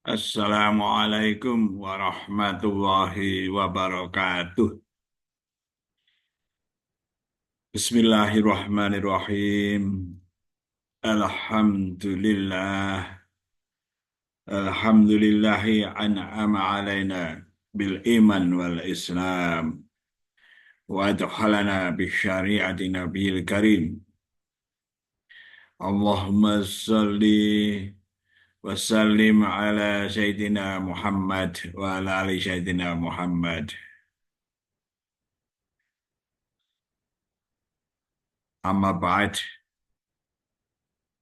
Assalamualaikum warahmatullahi wabarakatuh. Bismillahirrahmanirrahim. Alhamdulillah. Alhamdulillahi an'ama alaina bil iman wal islam. Wa adkhalana bi syari'ati nabiyil karim. Allahumma salli wa sallim ala Sayyidina Muhammad wa ala ali Sayyidina Muhammad. Amma ba'd.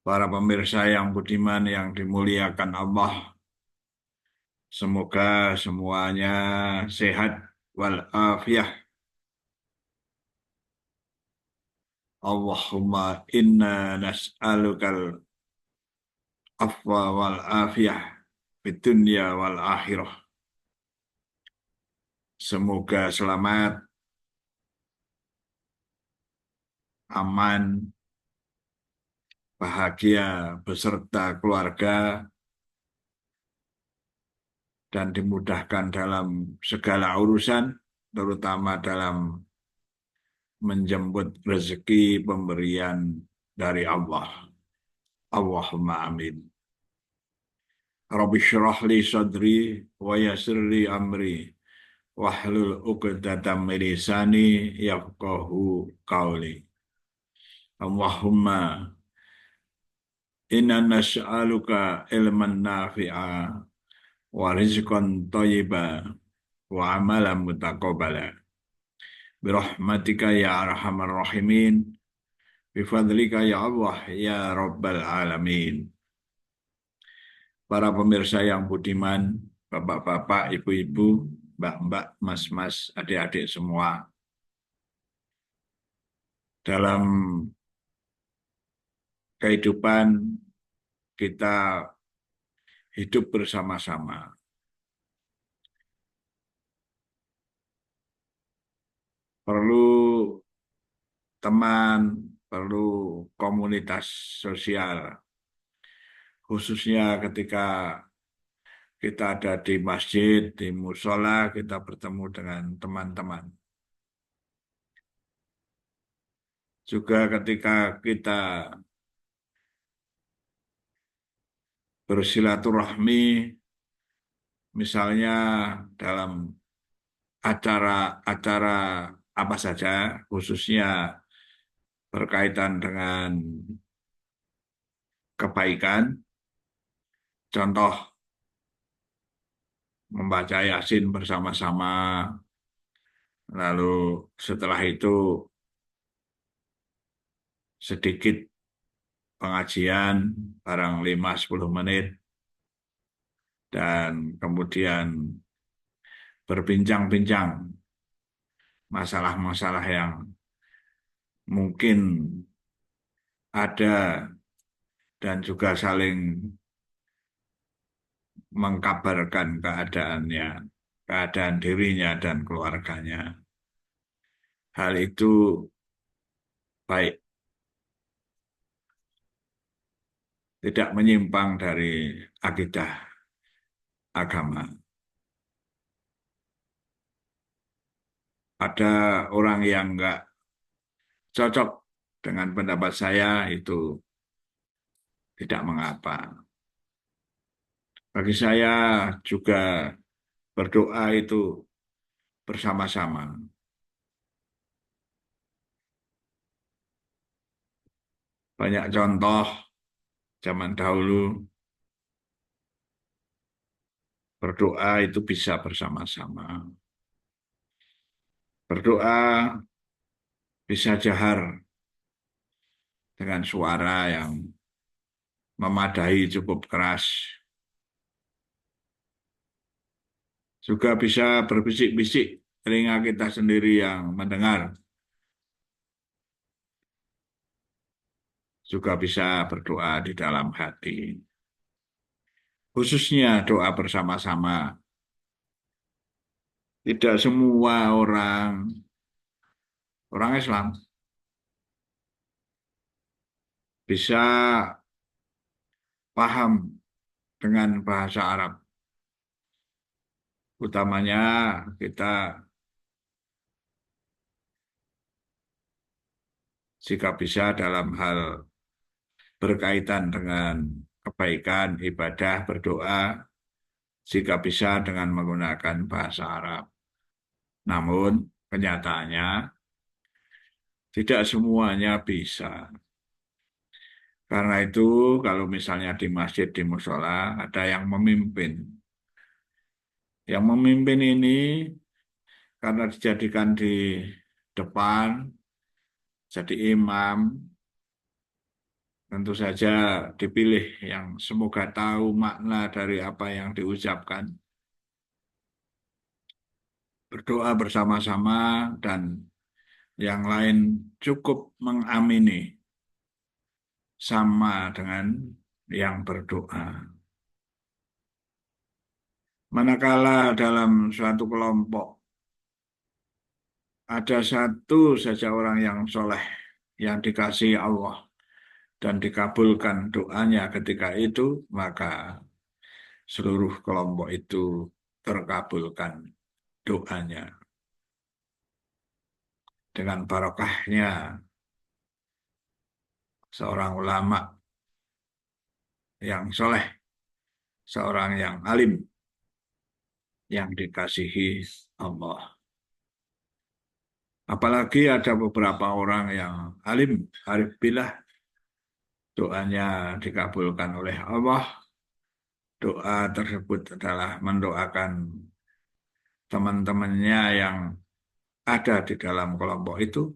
Para pemirsa yang budiman yang dimuliakan Allah, semoga semuanya sehat walafiat. Allahumma inna nas'alukal afwa wal afiyah fid dunya wal akhirah. Semoga selamat, aman, bahagia beserta keluarga dan dimudahkan dalam segala urusan, terutama dalam menjemput rezeki pemberian dari Allah. Allahumma amin. Rabbi syrah li sadri wa yassir li amri wahlul 'uqdatam min lisani yafqahu qawli. Allahumma inna nas'aluka ilman nafi'a wa rizqan thayyiba wa amalan mutaqabbala. Birahmatika ya arhamar rahimin, bifadlika ya Allah ya rabbal alamin. Para pemirsa yang budiman, bapak-bapak, ibu-ibu, mbak-mbak, mas-mas, adik-adik semua. Dalam kehidupan kita hidup bersama-sama. Perlu teman, perlu komunitas sosial. Khususnya ketika kita ada di masjid, di musola, kita bertemu dengan teman-teman. Juga ketika kita bersilaturahmi, misalnya dalam acara-acara apa saja, khususnya berkaitan dengan kebaikan, contoh membaca Yasin bersama-sama, lalu setelah itu sedikit pengajian, barang 5-10 menit, dan kemudian berbincang-bincang masalah-masalah yang mungkin ada dan juga saling mengkabarkan keadaannya, keadaan dirinya dan keluarganya. Hal itu baik, tidak menyimpang dari akidah agama. Ada orang yang enggak cocok dengan pendapat saya, itu tidak mengapa. Bagi saya juga berdoa itu bersama-sama. Banyak contoh zaman dahulu berdoa itu bisa bersama-sama. Berdoa bisa jahar dengan suara yang memadai cukup keras. Juga bisa berbisik-bisik, telinga kita sendiri yang mendengar. Juga bisa berdoa di dalam hati. Khususnya doa bersama-sama. Tidak semua orang Islam bisa paham dengan bahasa Arab. utamanya kita jika bisa dalam hal berkaitan dengan kebaikan, ibadah, berdoa, jika bisa dengan menggunakan bahasa Arab. Namun kenyataannya tidak semuanya bisa. Karena itu kalau misalnya di masjid, di musola, ada yang memimpin. Yang memimpin ini karena dijadikan di depan, jadi imam, tentu saja dipilih yang semoga tahu makna dari apa yang diucapkan. Berdoa bersama-sama dan yang lain cukup mengamini sama dengan yang berdoa. Manakala dalam suatu kelompok ada satu saja orang yang soleh, yang dikasihi Allah, dan dikabulkan doanya ketika itu, maka seluruh kelompok itu terkabulkan doanya. Dengan barokahnya seorang ulama yang soleh, seorang yang alim, yang dikasihi Allah. Apalagi ada beberapa orang yang alim, arif billah, doanya dikabulkan oleh Allah. Doa tersebut adalah mendoakan teman-temannya yang ada di dalam kelompok itu.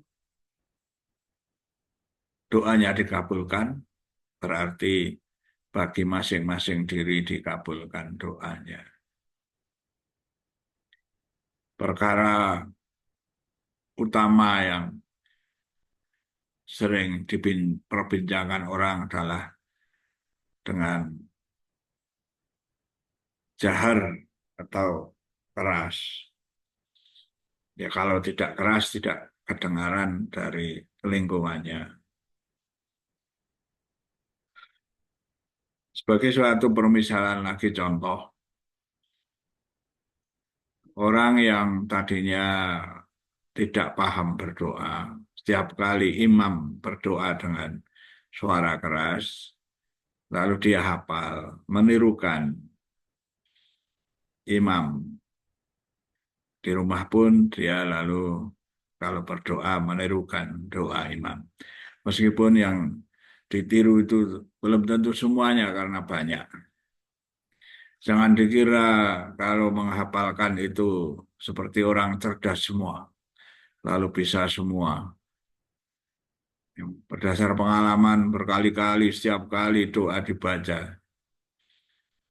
Doanya dikabulkan, berarti bagi masing-masing diri dikabulkan doanya. Perkara utama yang sering diperbincangkan orang adalah dengan jahar atau keras. Ya kalau tidak keras tidak kedengaran dari lingkungannya. Sebagai suatu permisalan lagi contoh, orang yang tadinya tidak paham berdoa, setiap kali imam berdoa dengan suara keras, lalu dia hafal, menirukan imam. Di rumah pun dia lalu kalau berdoa menirukan doa imam. Meskipun yang ditiru itu belum tentu semuanya karena banyak. Jangan dikira kalau menghafalkan itu seperti orang cerdas semua, lalu bisa semua. Berdasar pengalaman berkali-kali, setiap kali doa dibaca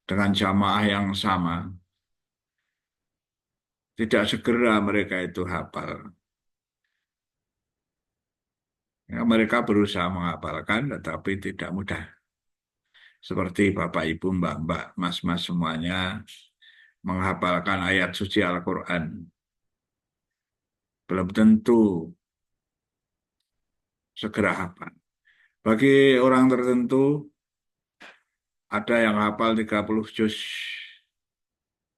dengan jamaah yang sama, tidak segera mereka itu hafal. Ya, mereka berusaha menghafalkan, tetapi tidak mudah. Seperti Bapak, Ibu, Mbak-mbak, Mas-mas semuanya menghafalkan ayat suci Al-Quran. Belum tentu segera hafal. Bagi orang tertentu, ada yang hafal 30 juz,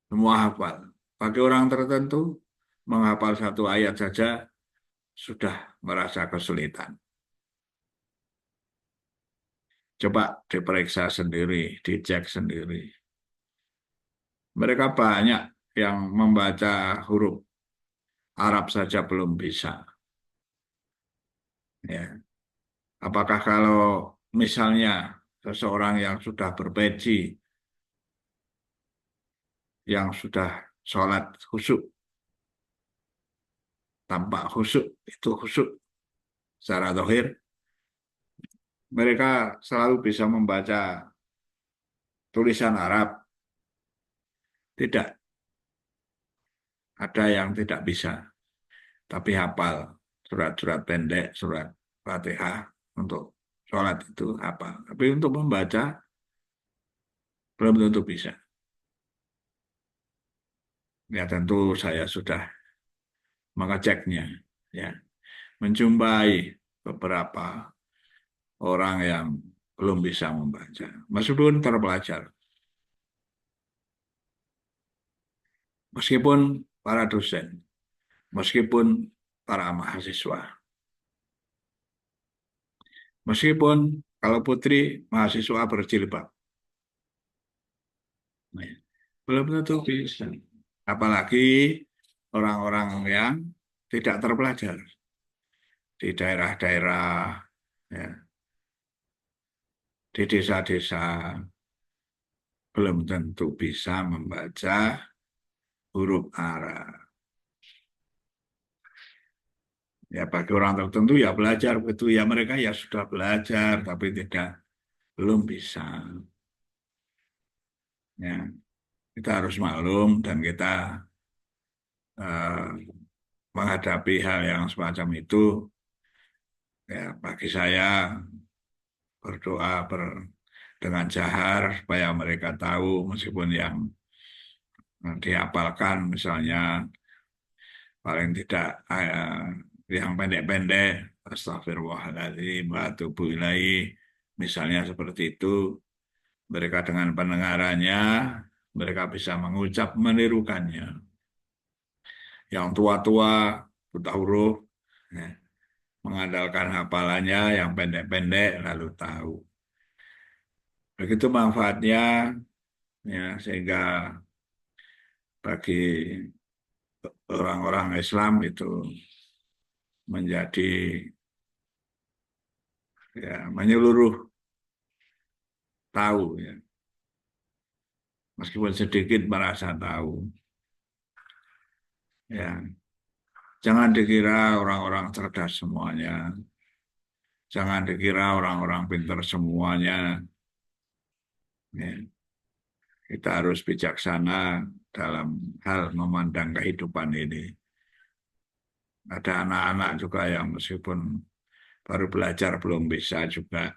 semua hafal. Bagi orang tertentu, menghafal satu ayat saja sudah merasa kesulitan. Coba diperiksa sendiri, dicek sendiri. Mereka banyak yang membaca huruf Arab saja belum bisa. Ya. Apakah kalau misalnya seseorang yang sudah berpeci, yang sudah sholat khusyuk, tampak khusyuk, itu khusyuk secara zahir, mereka selalu bisa membaca tulisan Arab. Tidak, ada yang tidak bisa, tapi hafal surat-surat pendek, surat Fatihah untuk sholat itu hafal. Tapi untuk membaca belum tentu bisa. Ya tentu saya sudah mengeceknya, ya, menjumpai beberapa orang yang belum bisa membaca, meskipun terpelajar. meskipun para dosen, meskipun para mahasiswa, meskipun kalau putri mahasiswa berjilbab, nah, belum tentu bisa. Apalagi orang-orang yang tidak terpelajar di daerah-daerah, ya, di desa-desa, belum tentu bisa membaca huruf Arab. Ya bagi orang tertentu ya belajar begitu ya mereka ya sudah belajar tapi tidak belum bisa. Ya kita harus maklum dan kita eh, menghadapi hal yang semacam itu ya bagi saya berdoa dengan jahar supaya mereka tahu meskipun yang dihafalkan misalnya paling tidak yang pendek-pendek astagfirullahaladzim wa atubu ilaih misalnya seperti itu mereka dengan pendengarannya mereka bisa mengucap menirukannya yang tua-tua buta huruf ya, mengandalkan hafalannya yang pendek-pendek lalu tahu begitu manfaatnya ya sehingga bagi orang-orang Islam itu menjadi ya menyeluruh tahu ya meskipun sedikit merasa tahu ya jangan dikira orang-orang cerdas semuanya jangan dikira orang-orang pintar semuanya ya. Kita harus bijaksana dalam hal memandang kehidupan ini ada anak-anak juga yang meskipun baru belajar belum bisa juga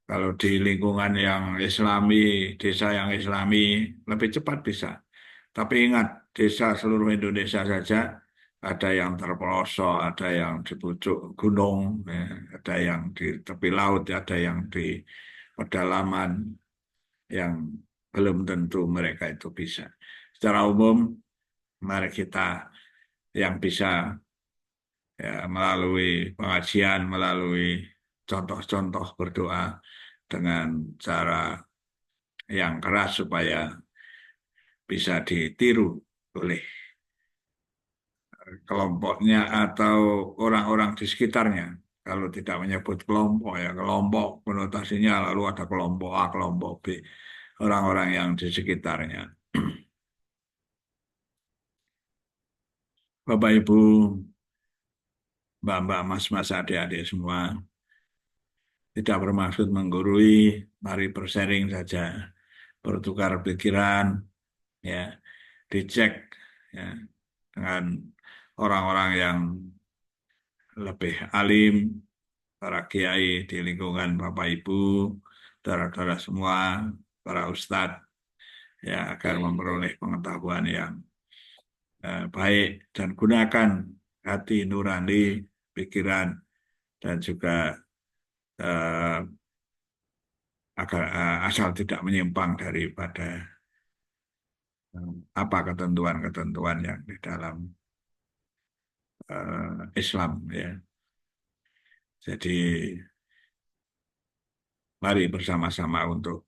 kalau di lingkungan yang Islami desa yang Islami lebih cepat bisa. Tapi ingat, desa seluruh Indonesia saja ada yang terpelosok, ada yang di pucuk gunung, ya, ada yang di tepi laut, ada yang di pedalaman, yang belum tentu mereka itu bisa. Secara umum, mari kita yang bisa ya, melalui pengajian, melalui contoh-contoh berdoa dengan cara yang keras supaya bisa ditiru oleh kelompoknya atau orang-orang di sekitarnya. Kalau tidak menyebut kelompok ya kelompok konotasinya lalu ada kelompok A, kelompok B, orang-orang yang di sekitarnya. Bapak Ibu, Mbak-mbak, Mas-mas, adik-adik semua, tidak bermaksud menggurui, mari bersharing saja, bertukar pikiran, ya, dicek ya, dengan orang-orang yang lebih alim, para kiai di lingkungan Bapak Ibu, saudara-saudara semua, para ustadz, ya agar memperoleh pengetahuan yang baik dan gunakan hati nurani, pikiran dan juga eh, agar asal tidak menyimpang daripada apa ketentuan-ketentuan yang di dalam Islam ya. Jadi mari bersama-sama untuk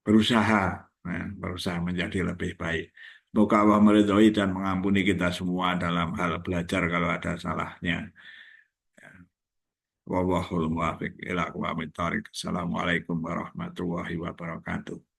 berusaha, berusaha menjadi lebih baik. Semoga Allah meridhoi dan mengampuni kita semua dalam hal belajar kalau ada salahnya. Wallahul muwaffiq ila aqwamit thoriq. Assalamualaikum warahmatullahi wabarakatuh.